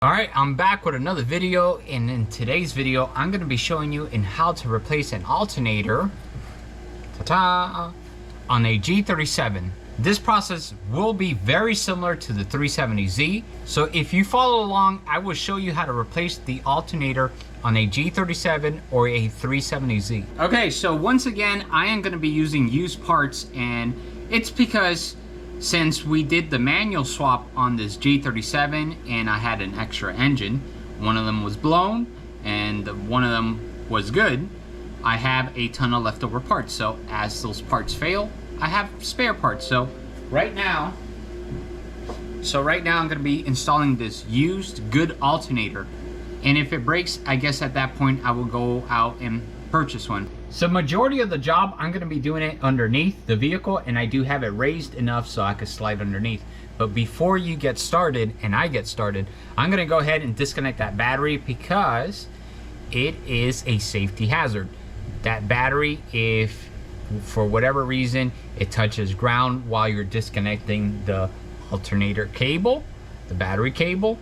Alright, I'm back with another video, and in today's video I'm going to be showing you in how to replace an alternator on a G37. This process will be very similar to the 370Z, so if you follow along, I will show you how to replace the alternator on a G37 or a 370Z. Okay, so once again, I am going to be using used parts, and it's because since we did the manual swap on this G37 and I had an extra engine, one of them was blown and one of them was good, I have a ton of leftover parts. So as those parts fail, I have spare parts. So right now I'm going to be installing this used good alternator. And if it breaks, I guess at that point I will go out and purchase one. So majority of the job, I'm going to be doing it underneath the vehicle, and I do have it raised enough so I can slide underneath. But before you get started, and I get started, I'm going to go ahead and disconnect that battery because it is a safety hazard. That battery, if for whatever reason it touches ground while you're disconnecting the alternator cable, the battery cable,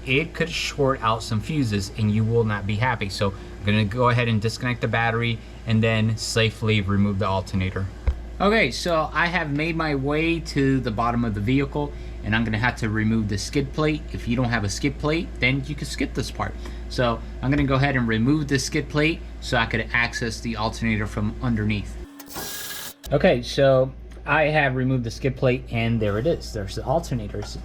it could short out some fuses and you will not be happy. So I'm going to go ahead and disconnect the battery and then safely remove the alternator. Okay, so I have made my way to the bottom of the vehicle, and I'm going to have to remove the skid plate. If you don't have a skid plate, then you can skip this part. So I'm going to go ahead and remove the skid plate so I could access the alternator from underneath. Okay, so I have removed the skid plate, and there it is. There's the alternators.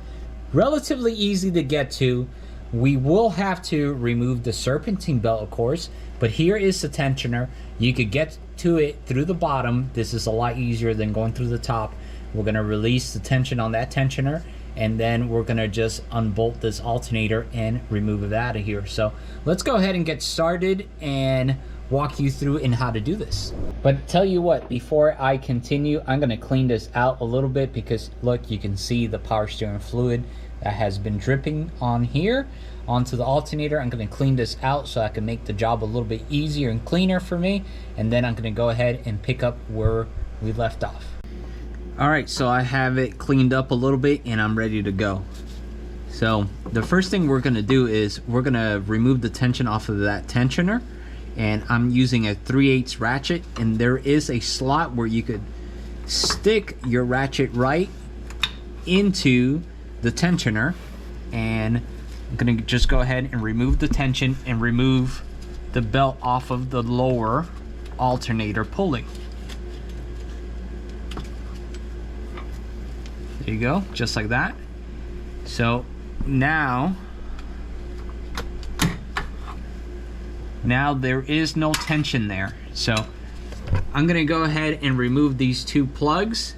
Relatively easy to get to. We will have to remove the serpentine belt, of course, but here is the tensioner. You could get to it through the bottom. This is a lot easier than going through the top. We're going to release the tension on that tensioner, and then we're going to just unbolt this alternator and remove it out of here. So let's go ahead and get started and walk you through in how to do this. But tell you what, before I continue, I'm going to clean this out a little bit because look, you can see the power steering fluid that has been dripping on here onto the alternator. I'm going to clean this out so I can make the job a little bit easier and cleaner for me, and then I'm going to go ahead and pick up where we left off. Alright, so I have it cleaned up a little bit and I'm ready to go. So the first thing we're going to do is we're going to remove the tension off of that tensioner, and I'm using a 3/8 ratchet, and there is a slot where you could stick your ratchet right into the tensioner, and I'm gonna just go ahead and remove the tension and remove the belt off of the lower alternator pulley. There you go, just like that. So now there is no tension there. So I'm gonna go ahead and remove these two plugs,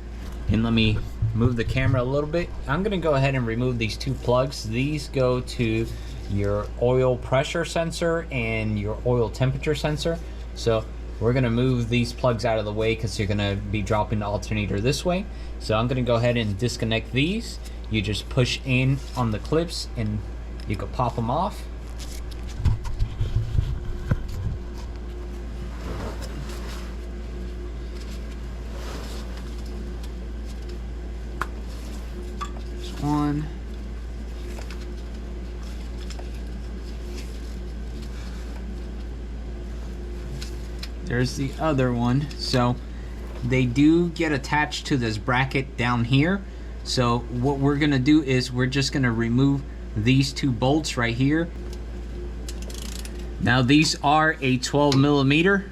and let me move the camera a little bit. I'm gonna go ahead and remove these two plugs. These go to your oil pressure sensor and your oil temperature sensor. So we're gonna move these plugs out of the way because you're gonna be dropping the alternator this way. So I'm gonna go ahead and disconnect these. You just push in on the clips and you can pop them off. One. There's the other one. So they do get attached to this bracket down here. So what we're gonna do is we're just gonna remove these two bolts right here. Now these are a 12mm.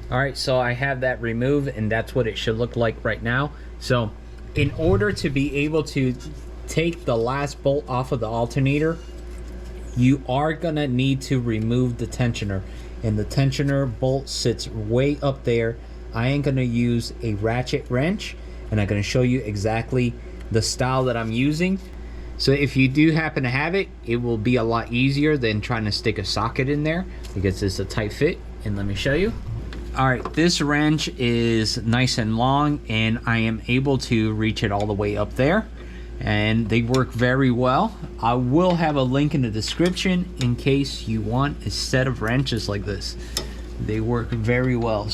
Alright, so I have that removed, and that's what it should look like right now. So in order to be able to take the last bolt off of the alternator, you are gonna need to remove the tensioner, and the tensioner bolt sits way up there. I am gonna use a ratchet wrench, and I'm gonna show you exactly the style that I'm using. So if you do happen to have it, it will be a lot easier than trying to stick a socket in there because it's a tight fit. And let me show you. Alright, this wrench is nice and long, and I am able to reach it all the way up there. and they work very well. I will have a link in the description in case you want a set of wrenches like this. They work very well.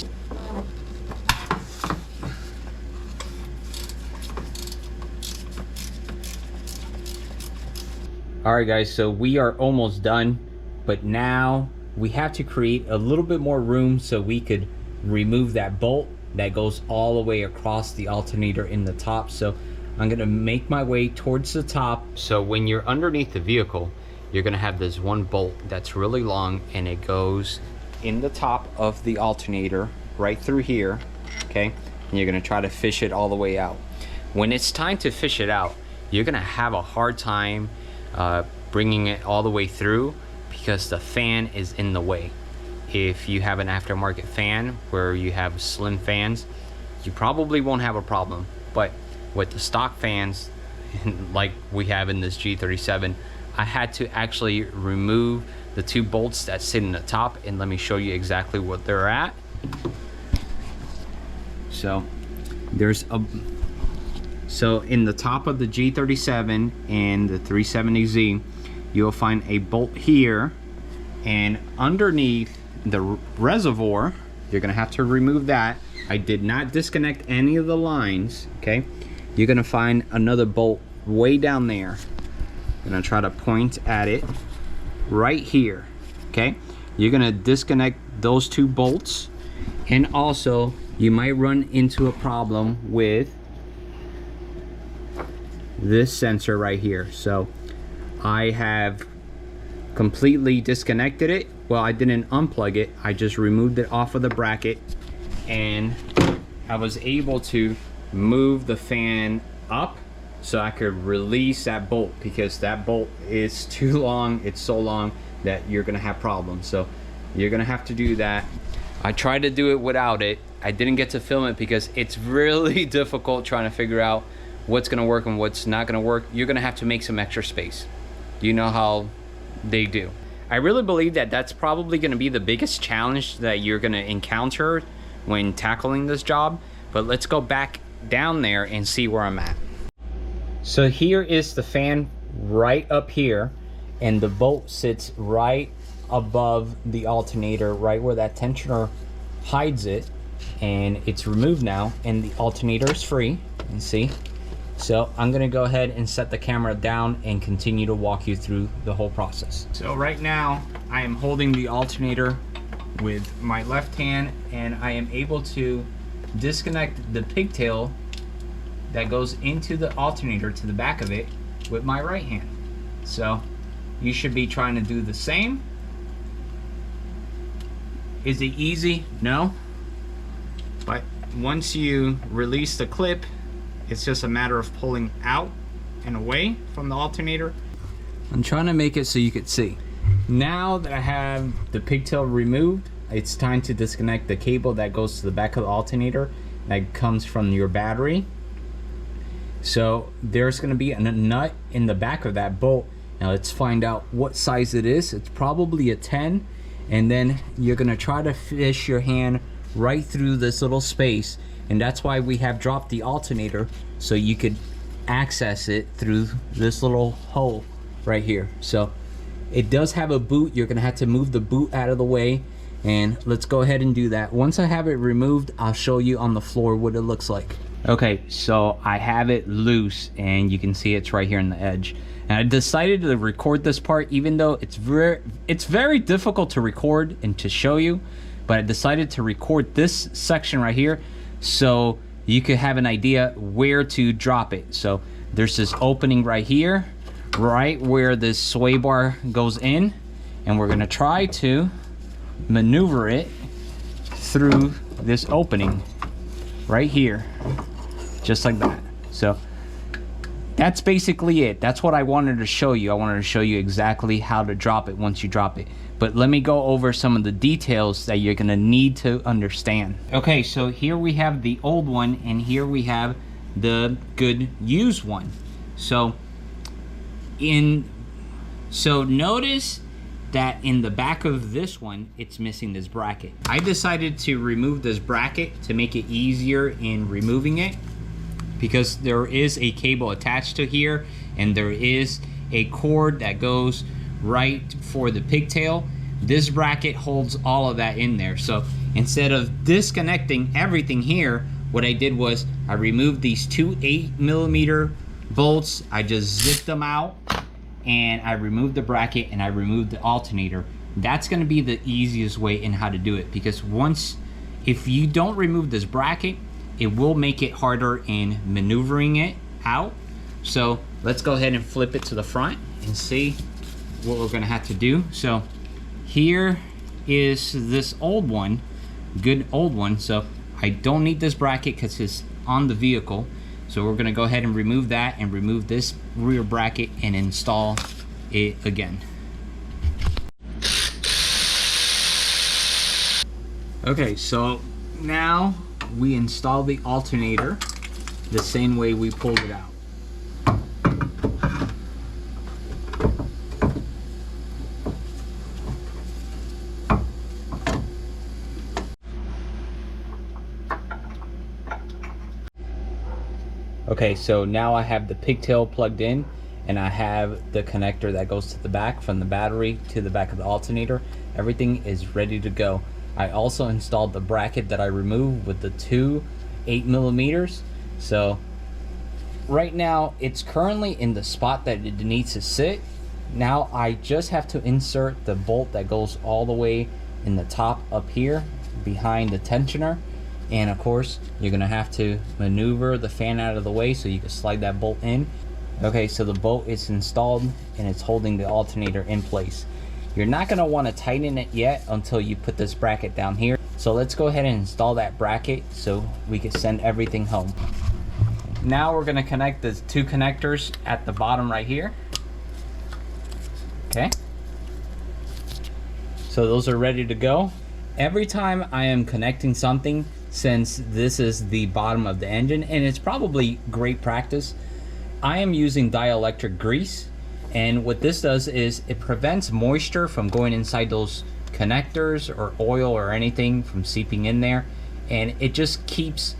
Alright guys, so we are almost done, but now we have to create a little bit more room so we could remove that bolt that goes all the way across the alternator in the top. So I'm gonna make my way towards the top. So when you're underneath the vehicle, you're gonna have this one bolt that's really long, and it goes in the top of the alternator right through here, okay? And you're gonna try to fish it all the way out. When it's time to fish it out, you're gonna have a hard time bringing it all the way through because the fan is in the way. If you have an aftermarket fan where you have slim fans, you probably won't have a problem. But with the stock fans, like we have in this G37, I had to actually remove the two bolts that sit in the top, and let me show you exactly what they're at. So there's a in the top of the G37 and the 370Z, you'll find a bolt here, and underneath the reservoir, you're gonna have to remove that. I did not disconnect any of the lines, okay? You're gonna find another bolt way down there. I'm gonna try to point at it right here, okay? You're gonna disconnect those two bolts, and also you might run into a problem with this sensor right here. So I have completely disconnected it. Well, I didn't unplug it, I just removed it off of the bracket, and I was able to move the fan up so I could release that bolt, because that bolt is too long. It's so long that you're gonna have problems. So you're gonna have to do that. I tried to do it without it. I didn't get to film it because it's really difficult trying to figure out what's gonna work and what's not gonna work. You're gonna have to make some extra space. You know how they do. I really believe that that's probably gonna be the biggest challenge that you're gonna encounter when tackling this job. But let's go back down there and see where I'm at. So here is the fan right up here, and the bolt sits right above the alternator, right where that tensioner hides it, and it's removed now, and the alternator is free. You see? So I'm gonna go ahead and set the camera down and continue to walk you through the whole process. So right now I am holding the alternator with my left hand, and I am able to disconnect the pigtail that goes into the alternator to the back of it with my right hand. So you should be trying to do the same. Is it easy? No. But once you release the clip, it's just a matter of pulling out and away from the alternator. I'm trying to make it so you could see. Now that I have the pigtail removed, it's time to disconnect the cable that goes to the back of the alternator that comes from your battery. So there's going to be a nut in the back of that bolt. Now let's find out what size it is. It's probably a 10, and then you're going to try to fish your hand right through this little space, and that's why we have dropped the alternator, so you could access it through this little hole right here. So it does have a boot. You're going to have to move the boot out of the way, and let's go ahead and do that. Once I have it removed, I'll show you on the floor what it looks like. Okay, so I have it loose, and you can see it's right here on the edge. And I decided to record this part, even though it's very difficult to record and to show you, but I decided to record this section right here so you could have an idea where to drop it. So there's this opening right here, right where this sway bar goes in, and we're gonna try to maneuver it through this opening right here, just like that. So that's basically it. That's what I wanted to show you. I wanted to show you exactly how to drop it once you drop it. But let me go over some of the details that you're gonna need to understand. Okay, so here we have the old one, and here we have the good used one. So notice that in the back of this one, it's missing this bracket. I decided to remove this bracket to make it easier in removing it. because there is a cable attached to here, and there is a cord that goes right for the pigtail. This bracket holds all of that in there. So instead of disconnecting everything here, what I did was I removed these two 8mm bolts. I just zipped them out, and I removed the bracket, and I removed the alternator. That's going to be the easiest way in how to do it, because if you don't remove this bracket, it will make it harder in maneuvering it out. So let's go ahead and flip it to the front and see what we're going to have to do. So here is this old one, good old one. So I don't need this bracket because it's on the vehicle. So we're going to go ahead and remove that and remove this rear bracket and install it again. Okay, so now we install the alternator the same way we pulled it out. Okay, so now I have the pigtail plugged in, and I have the connector that goes to the back from the battery to the back of the alternator. Everything is ready to go. I also installed the bracket that I removed with the two 8mm. So right now it's currently in the spot that it needs to sit. Now I just have to insert the bolt that goes all the way in the top up here behind the tensioner. And of course, you're gonna have to maneuver the fan out of the way so you can slide that bolt in. Okay, so the bolt is installed and it's holding the alternator in place. You're not gonna wanna tighten it yet until you put this bracket down here. So let's go ahead and install that bracket so we can send everything home. Now we're gonna connect the two connectors at the bottom right here. Okay. So those are ready to go. Every time I am connecting something, since this is the bottom of the engine, and it's probably great practice, I am using dielectric grease. And what this does is it prevents moisture from going inside those connectors or oil or anything from seeping in there. And it just keeps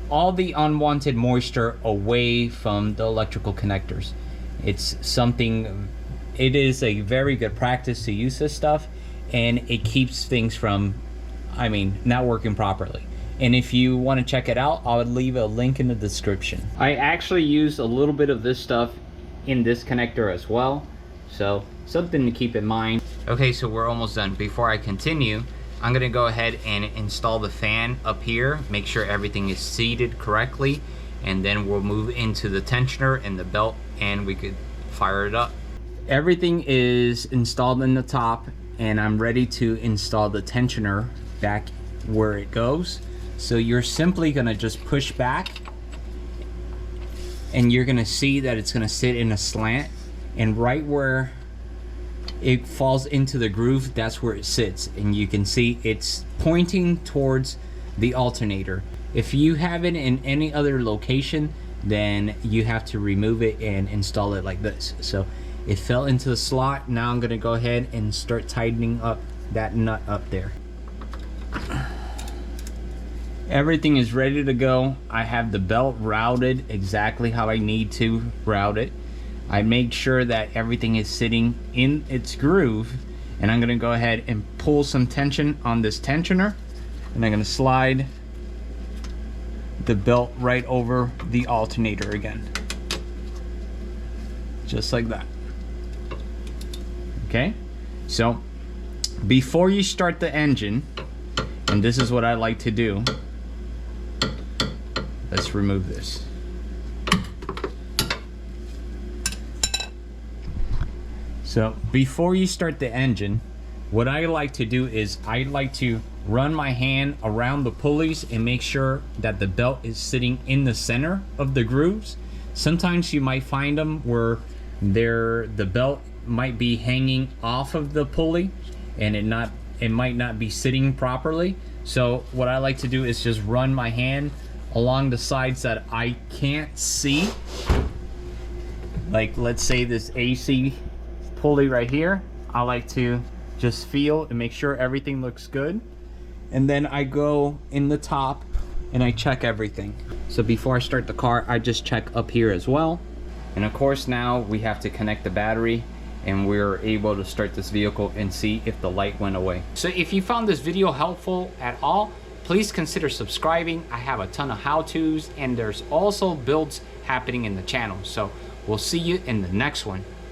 all the unwanted moisture away from the electrical connectors. It's something, it is a very good practice to use this stuff, and it keeps things from, not working properly. And if you want to check it out, I would leave a link in the description. I actually used a little bit of this stuff in this connector as well, so something to keep in mind. Okay, so we're almost done. Before I continue, I'm gonna go ahead and install the fan up here, make sure everything is seated correctly, and then we'll move into the tensioner and the belt, and we could fire it up. Everything is installed in the top, and I'm ready to install the tensioner back where it goes. So you're simply gonna just push back, and you're gonna see that it's gonna sit in a slant, and right where it falls into the groove, that's where it sits, and you can see it's pointing towards the alternator. If you have it in any other location, then you have to remove it and install it like this. So it fell into the slot. Now I'm gonna go ahead and start tightening up that nut up there. Everything is ready to go. I have the belt routed exactly how I need to route it. I made sure that everything is sitting in its groove, and I'm gonna go ahead and pull some tension on this tensioner, and I'm gonna slide the belt right over the alternator again. Just like that. Okay, so before you start the engine, and this is what I like to do, let's remove this. So before you start the engine, what I like to do is I like to run my hand around the pulleys and make sure that the belt is sitting in the center of the grooves. Sometimes you might find them where the belt might be hanging off of the pulley, and it might not be sitting properly. So what I like to do is just run my hand along the sides that I can't see. Like, let's say this AC pulley right here, I like to just feel and make sure everything looks good, and then I go in the top and I check everything. So before I start the car, I just check up here as well. And of course now we have to connect the battery, and we're able to start this vehicle and see if the light went away. So if you found this video helpful at all, please consider subscribing. I have a ton of how-tos, and there's also builds happening in the channel. So we'll see you in the next one.